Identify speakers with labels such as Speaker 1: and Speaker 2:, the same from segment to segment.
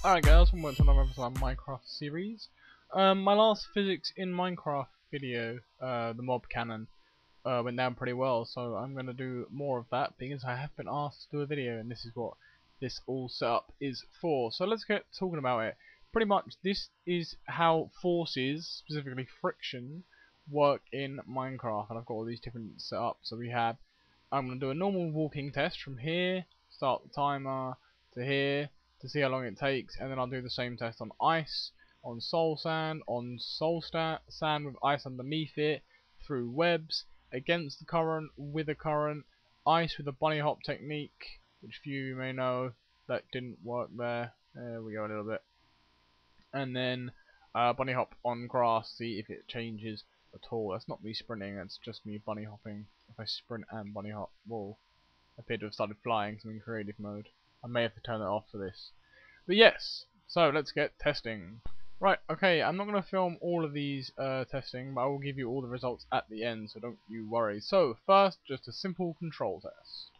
Speaker 1: Alright guys, welcome to another episode of Minecraft series. My last physics in Minecraft video, the mob cannon, went down pretty well, so I'm going to do more of that because I have been asked to do a video and this is what this all setup is for. So let's get talking about it. Pretty much this is how forces, specifically friction, work in Minecraft, and I've got all these different setups. So I'm going to do a normal walking test from here, start the timer, to here, to see how long it takes, and then I'll do the same test on ice, on Soulsand, on Soulsand with ice underneath it, through webs, against the current, with a current, ice with a Bunnyhop technique, which few of you may know, that didn't work there. There we go a little bit. And then Bunnyhop on grass, see if it changes at all. That's not me sprinting, that's just me bunnyhopping. If I sprint and bunnyhop, whoa, I appear to have started flying, so I'm in creative mode. I may have to turn it off for this. But yes, so let's get testing. Right, okay, I'm not going to film all of these testing, but I will give you all the results at the end, so don't you worry. So, first, just a simple control test.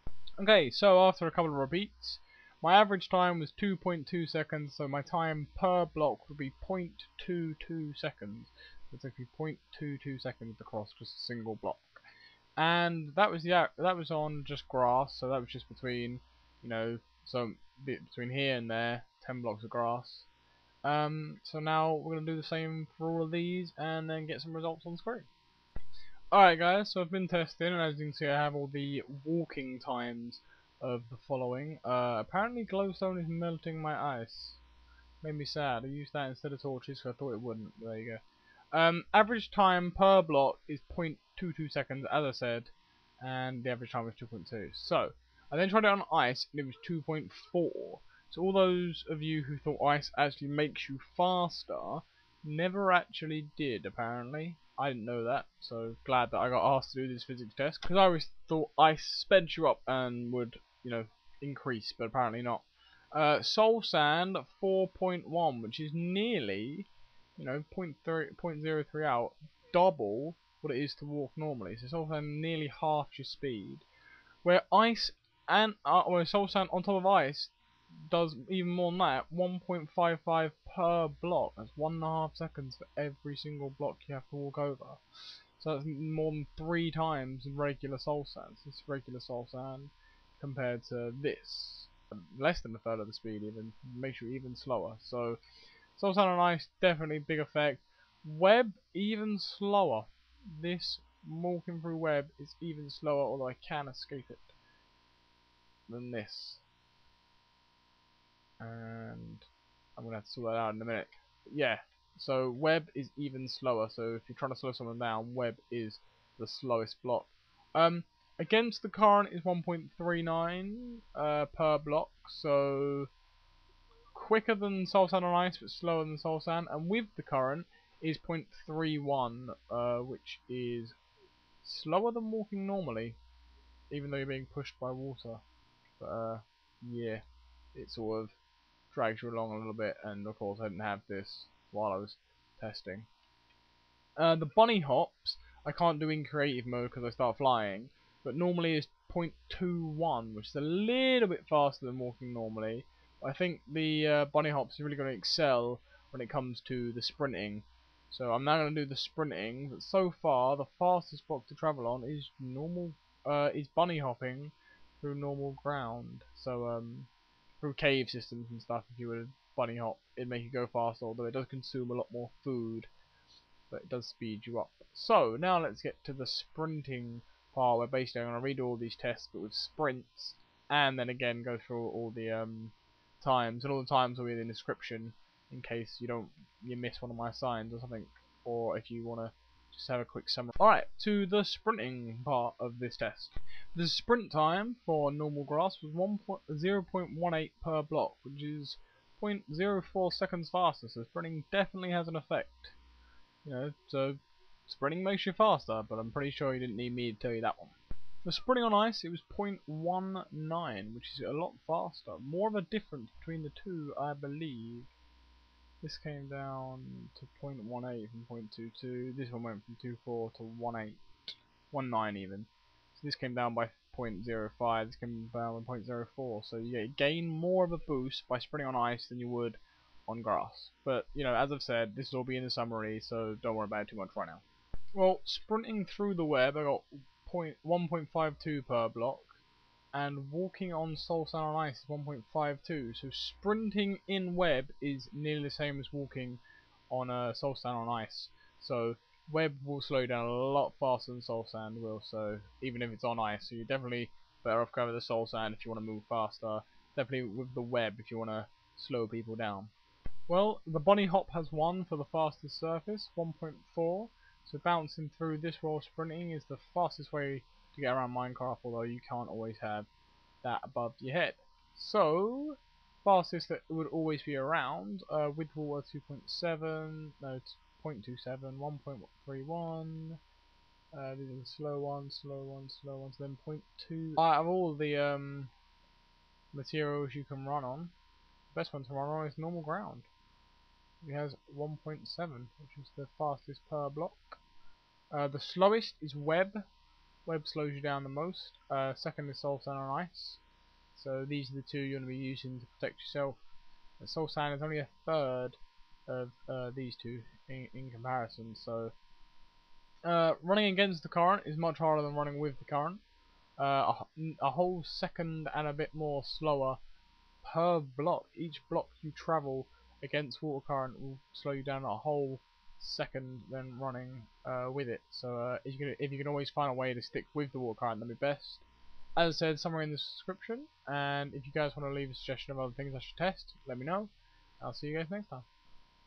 Speaker 1: Okay, so after a couple of repeats, my average time was 2.2 seconds, so my time per block would be 0.22 seconds. So it took me 0.22 seconds to cross just a single block. And that was on just grass, so that was just between, between here and there, 10 blocks of grass. So now we're gonna do the same for all of these, and then get some results on screen. Alright guys, so I've been testing, and as you can see I have all the walking times of the following. Apparently glowstone is melting my ice. Made me sad. I used that instead of torches, so I thought it wouldn't. There you go. Average time per block is 0.22 seconds, as I said, and the average time was 2.2. So, I then tried it on ice, and it was 2.4. So all those of you who thought ice actually makes you faster, never actually did, apparently. I didn't know that, so glad that I got asked to do this physics test, because I always thought ice sped you up and would, increase, but apparently not. Soulsand 4.1, which is nearly, 0.03 out, double what it is to walk normally. So Soulsand nearly half your speed. Where ice and Soulsand on top of ice does even more than that, 1.55 per block. That's 1.5 seconds for every single block you have to walk over. So that's more than 3 times regular Soulsand. So this regular Soulsand compared to this, less than a third of the speed even, makes you even slower. So Soulsand on ice, definitely big effect. Web, even slower. This walking through web is even slower, although I can escape it, than this. And I'm gonna have to sort that out in a minute. But yeah, so web is even slower. So if you're trying to slow someone down, web is the slowest block. Against the current is 1.39 per block, so quicker than Soulsand on ice, but slower than Soulsand. And with the current is 0.31, which is slower than walking normally, even though you're being pushed by water. But yeah, it sort of drags you along a little bit, and of course I didn't have this while I was testing. The bunny hops I can't do in creative mode because I start flying, but normally is 0.21, which is a little bit faster than walking normally. I think the bunny hops is really going to excel when it comes to the sprinting. So I'm now going to do the sprinting, but so far the fastest block to travel on is is bunny hopping through normal ground. So through cave systems and stuff, if you were to bunny hop, it'd make you go faster, although it does consume a lot more food, but it does speed you up. So now let's get to the sprinting part, where basically I'm going to redo all these tests but with sprints, and then again go through all the times, and all the times will be in the description in case you miss one of my signs or something, or if you want to just have a quick summary. Alright, to the sprinting part of this test. The sprint time for normal grass was 0.18 per block, which is 0.04 seconds faster, so sprinting definitely has an effect. So sprinting makes you faster, but I'm pretty sure you didn't need me to tell you that one. For sprinting on ice, it was 0.19, which is a lot faster. More of a difference between the two, I believe. This came down to 0.18 from 0.22. This one went from 2.4 to 1.19 even. So this came down by 0.05. This came down by 0.04. So you gain more of a boost by sprinting on ice than you would on grass. But, you know, as I've said, this will all be in the summary, so don't worry about it too much right now. Well, sprinting through the web, I got 1.52 per block, and walking on Soulsand on ice is 1.52. So sprinting in web is nearly the same as walking on Soulsand on ice. So web will slow you down a lot faster than Soulsand will. So even if it's on ice, so you're definitely better off going with the Soulsand if you want to move faster. Definitely with the web if you want to slow people down. Well, the Bunnyhop has won for the fastest surface, 1.4. So bouncing through this while sprinting is the fastest way to get around Minecraft, although you can't always have that above your head. So, fastest that would always be around, with water 2.7, no, 0.27, 1.31, these are the slow ones, then 0.2. Out of all the materials you can run on, the best one to run on is normal ground. It has 1.7, which is the fastest per block. The slowest is web. Web slows you down the most. Second is Soulsand on ice. So these are the two you're going to be using to protect yourself. Soulsand is only a third of these two in comparison. So running against the current is much harder than running with the current. A whole second and a bit more slower per block. Each block you travel against water current will slow you down a whole second than running with it. So if you can always find a way to stick with the water current, that'd be best. As I said, somewhere in the description, and if you guys want to leave a suggestion of other things I should test, let me know. I'll see you guys next time.